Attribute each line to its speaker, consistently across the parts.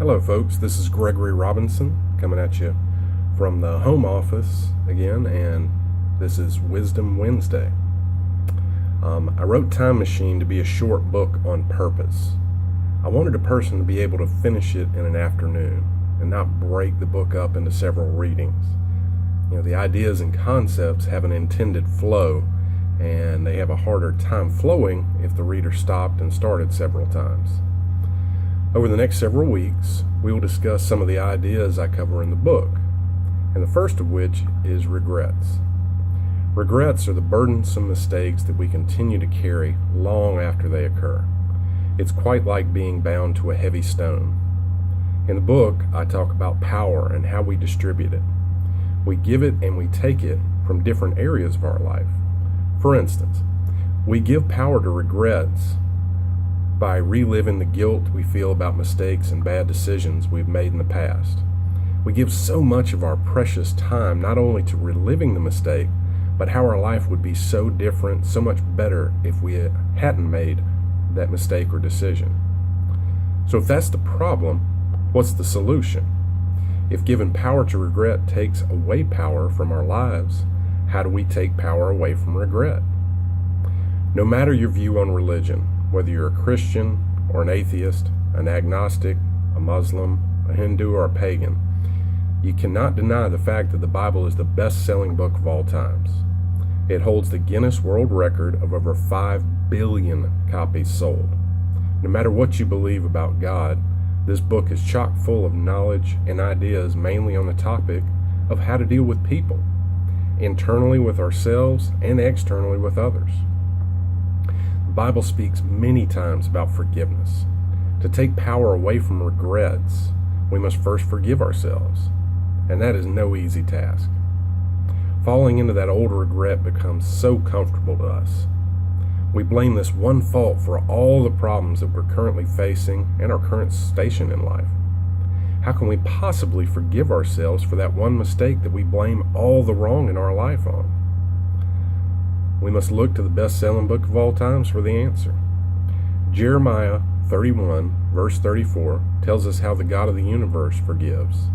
Speaker 1: Hello folks, this is Gregory Robinson coming at you from the home office again, and this is Wisdom Wednesday. I wrote Time Machine to be a short book on purpose. I wanted a person to be able to finish it in an afternoon and not break the book up into several readings. The ideas and concepts have an intended flow, and they have a harder time flowing if the reader stopped and started several times. Over the next several weeks, we will discuss some of the ideas I cover in the book, and the first of which is regrets. Regrets are the burdensome mistakes that we continue to carry long after they occur. It's quite like being bound to a heavy stone. In the book, I talk about power and how we distribute it. We give it and we take it from different areas of our life. For instance, we give power to regrets by reliving the guilt we feel about mistakes and bad decisions we've made in the past. We give so much of our precious time not only to reliving the mistake, but how our life would be so different, so much better if we hadn't made that mistake or decision. So if that's the problem, what's the solution? If giving power to regret takes away power from our lives, how do we take power away from regret? No matter your view on religion, whether you're a Christian or an atheist, an agnostic, a Muslim, a Hindu, or a pagan, you cannot deny the fact that the Bible is the best-selling book of all times. It holds the Guinness World Record of over 5 billion copies sold. No matter what you believe about God, this book is chock full of knowledge and ideas mainly on the topic of how to deal with people, internally with ourselves and externally with others. The Bible speaks many times about forgiveness. To take power away from regrets, we must first forgive ourselves, and that is no easy task. Falling into that old regret becomes so comfortable to us. We blame this one fault for all the problems that we're currently facing and our current station in life. How can we possibly forgive ourselves for that one mistake that we blame all the wrong in our life on? We must look to the best-selling book of all times for the answer. Jeremiah 31, verse 34, tells us how the God of the universe forgives.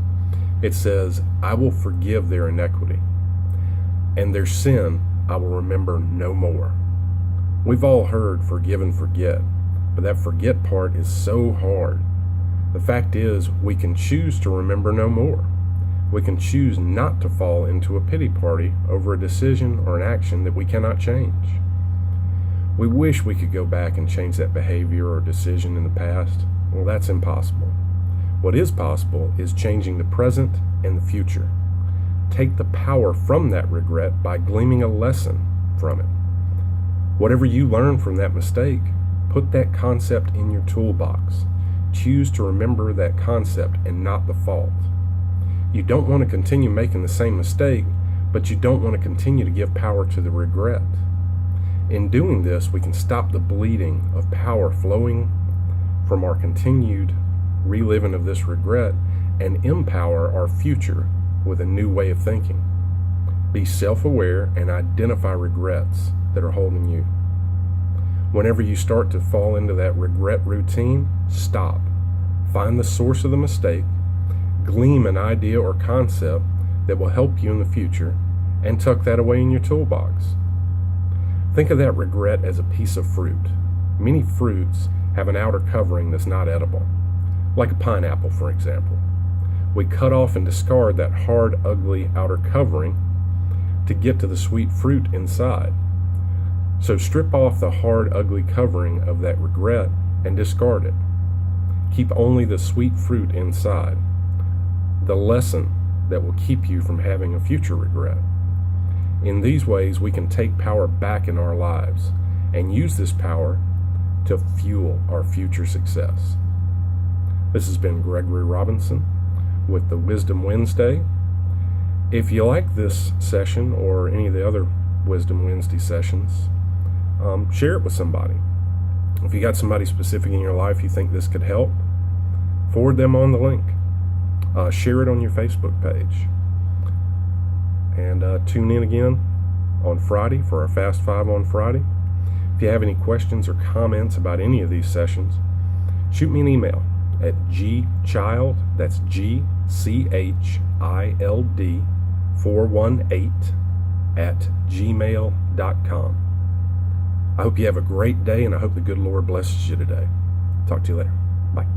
Speaker 1: It says, "I will forgive their iniquity, and their sin I will remember no more." We've all heard forgive and forget, but that forget part is so hard. The fact is, we can choose to remember no more. We can choose not to fall into a pity party over a decision or an action that we cannot change. We wish we could go back and change that behavior or decision in the past. Well, that's impossible. What is possible is changing the present and the future. Take the power from that regret by gleaming a lesson from it. Whatever you learn from that mistake, put that concept in your toolbox. Choose to remember that concept and not the fault. You don't want to continue making the same mistake, but you don't want to continue to give power to the regret. In doing this, we can stop the bleeding of power flowing from our continued reliving of this regret and empower our future with a new way of thinking. Be self-aware and identify regrets that are holding you. Whenever you start to fall into that regret routine, stop. Find the source of the mistake, glean an idea or concept that will help you in the future, and tuck that away in your toolbox. Think of that regret as a piece of fruit. Many fruits have an outer covering that's not edible, like a pineapple, for example. We cut off and discard that hard, ugly outer covering to get to the sweet fruit inside. So strip off the hard, ugly covering of that regret and discard it. Keep only the sweet fruit inside, the lesson that will keep you from having a future regret. In these ways, we can take power back in our lives and use this power to fuel our future success. This has been Gregory Robinson with the Wisdom Wednesday. If you like this session or any of the other Wisdom Wednesday sessions, share it with somebody. If you got somebody specific in your life you think this could help, forward them on the link. Share it on your Facebook page. And tune in again on Friday for our Fast Five on Friday. If you have any questions or comments about any of these sessions, shoot me an email, at gchild, that's GCHILD 418 at gmail.com. I hope you have a great day, and I hope the good Lord blesses you today. Talk to you later. Bye.